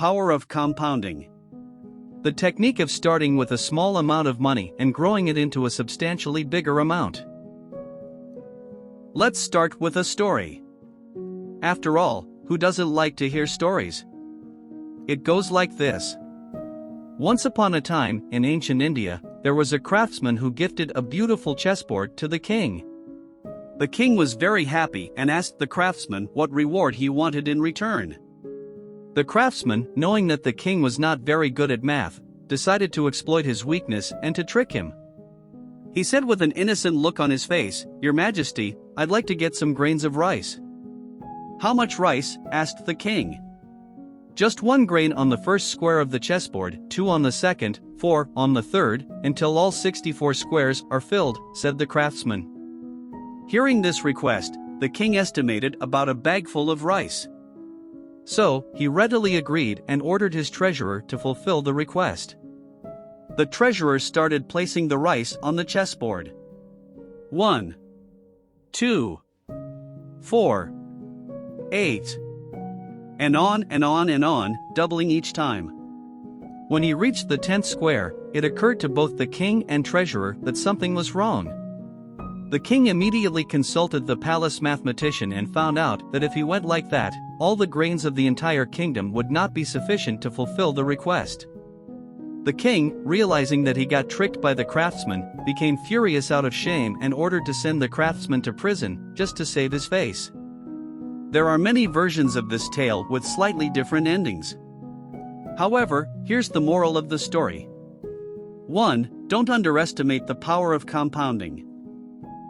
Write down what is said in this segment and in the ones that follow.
power of compounding. The technique of starting with a small amount of money and growing it into a substantially bigger amount. Let's start with a story. After all, who doesn't like to hear stories? It goes like this. Once upon a time, in ancient India, there was a craftsman who gifted a beautiful chessboard to the king. The king was very happy and asked the craftsman what reward he wanted in return. The craftsman, knowing that the king was not very good at math, decided to exploit his weakness and to trick him. He said with an innocent look on his face, "Your Majesty, I'd like to get some grains of rice." "How much rice?" asked the king. "Just 1 grain on the first square of the chessboard, 2 on the second, 4 on the third, until all 64 squares are filled," said the craftsman. Hearing this request, the king estimated about a bagful of rice. So, he readily agreed and ordered his treasurer to fulfill the request. The treasurer started placing the rice on the chessboard. 1, 2, 4, 8, and on and on and on, doubling each time. When he reached the 10th square, it occurred to both the king and treasurer that something was wrong. The king immediately consulted the palace mathematician and found out that if he went like that, all the grains of the entire kingdom would not be sufficient to fulfill the request. The king, realizing that he got tricked by the craftsman, became furious out of shame and ordered to send the craftsman to prison, just to save his face. There are many versions of this tale with slightly different endings. However, here's the moral of the story. 1. Don't underestimate the power of compounding.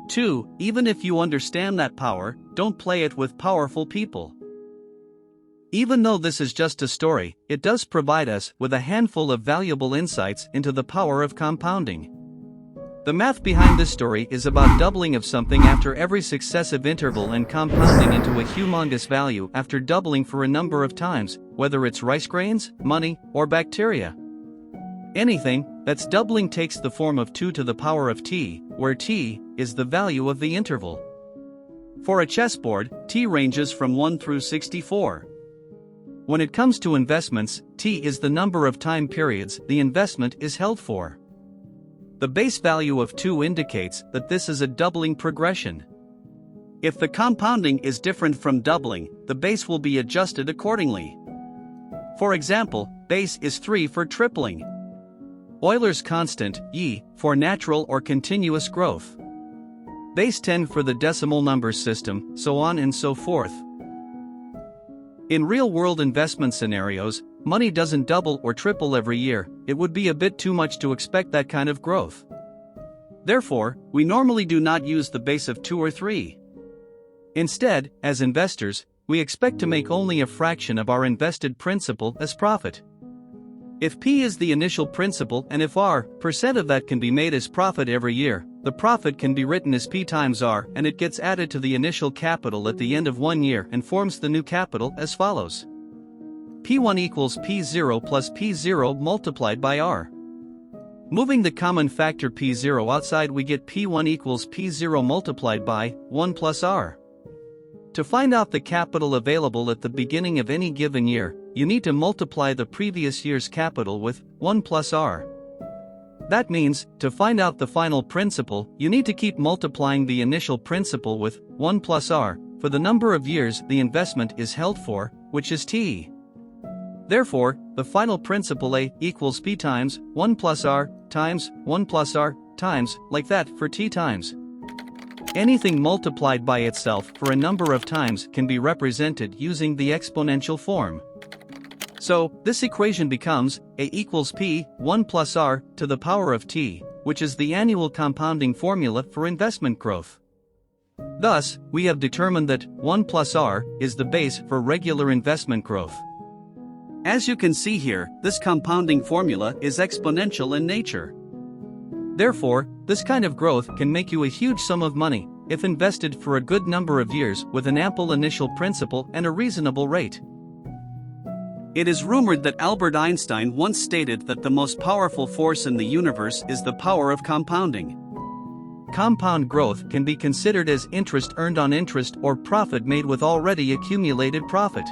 2. Even if you understand that power, don't play it with powerful people. Even though this is just a story, it does provide us with a handful of valuable insights into the power of compounding. The math behind this story is about doubling of something after every successive interval and compounding into a humongous value after doubling for a number of times, whether it's rice grains, money, or bacteria. Anything that's doubling takes the form of 2 to the power of t, where t is the value of the interval. For a chessboard, t ranges from 1 through 64. When it comes to investments, t is the number of time periods the investment is held for. The base value of 2 indicates that this is a doubling progression. If the compounding is different from doubling, the base will be adjusted accordingly. For example, base is 3 for tripling. Euler's constant, E, for natural or continuous growth. Base 10 for the decimal number system, so on and so forth. In real-world investment scenarios, money doesn't double or triple every year. It would be a bit too much to expect that kind of growth. Therefore, we normally do not use the base of 2 or 3. Instead, as investors, we expect to make only a fraction of our invested principal as profit. If P is the initial principal and if R% of that can be made as profit every year, the profit can be written as P times R and it gets added to the initial capital at the end of 1 year and forms the new capital as follows. P1 equals P0 plus P0 multiplied by R. Moving the common factor P0 outside, we get P1 equals P0 multiplied by 1 plus R. To find out the capital available at the beginning of any given year, you need to multiply the previous year's capital with 1 plus R. That means, to find out the final principal, you need to keep multiplying the initial principal with 1 plus R, for the number of years the investment is held for, which is T. Therefore, the final principal A equals P times 1 plus R times 1 plus R times, like that for T times. Anything multiplied by itself for a number of times can be represented using the exponential form. So, this equation becomes A equals P, 1 plus R, to the power of T, which is the annual compounding formula for investment growth. Thus, we have determined that 1 plus R is the base for regular investment growth. As you can see here, this compounding formula is exponential in nature. Therefore, this kind of growth can make you a huge sum of money, if invested for a good number of years with an ample initial principal and a reasonable rate. It is rumored that Albert Einstein once stated that the most powerful force in the universe is the power of compounding. Compound growth can be considered as interest earned on interest or profit made with already accumulated profit.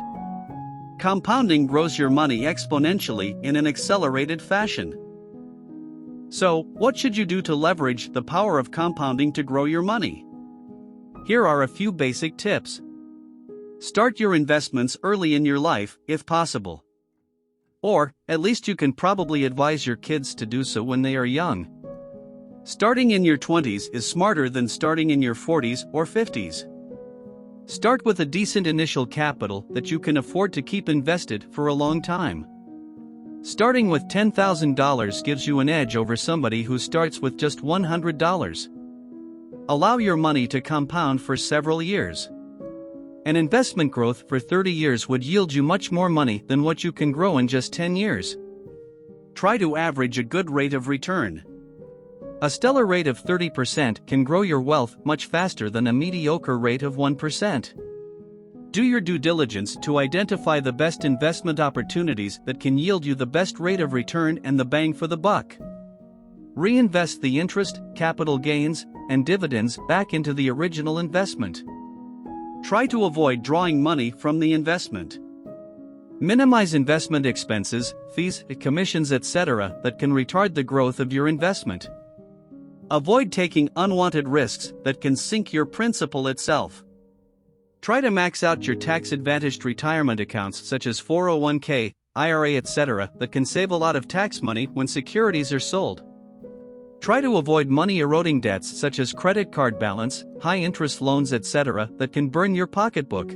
Compounding grows your money exponentially in an accelerated fashion. So, what should you do to leverage the power of compounding to grow your money? Here are a few basic tips. Start your investments early in your life, if possible. Or, at least you can probably advise your kids to do so when they are young. Starting in your 20s is smarter than starting in your 40s or 50s. Start with a decent initial capital that you can afford to keep invested for a long time. Starting with $10,000 gives you an edge over somebody who starts with just $100. Allow your money to compound for several years. An investment growth for 30 years would yield you much more money than what you can grow in just 10 years. Try to average a good rate of return. A stellar rate of 30% can grow your wealth much faster than a mediocre rate of 1%. Do your due diligence to identify the best investment opportunities that can yield you the best rate of return and the bang for the buck. Reinvest the interest, capital gains, and dividends back into the original investment. Try to avoid drawing money from the investment. Minimize investment expenses, fees, commissions, etc. that can retard the growth of your investment. Avoid taking unwanted risks that can sink your principal itself. Try to max out your tax-advantaged retirement accounts such as 401k, IRA, etc. that can save a lot of tax money when securities are sold. Try to avoid money-eroding debts such as credit card balance, high-interest loans, etc. that can burn your pocketbook.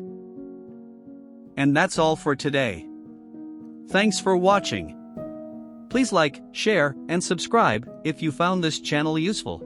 And that's all for today. Thanks for watching. Please like, share, and subscribe if you found this channel useful.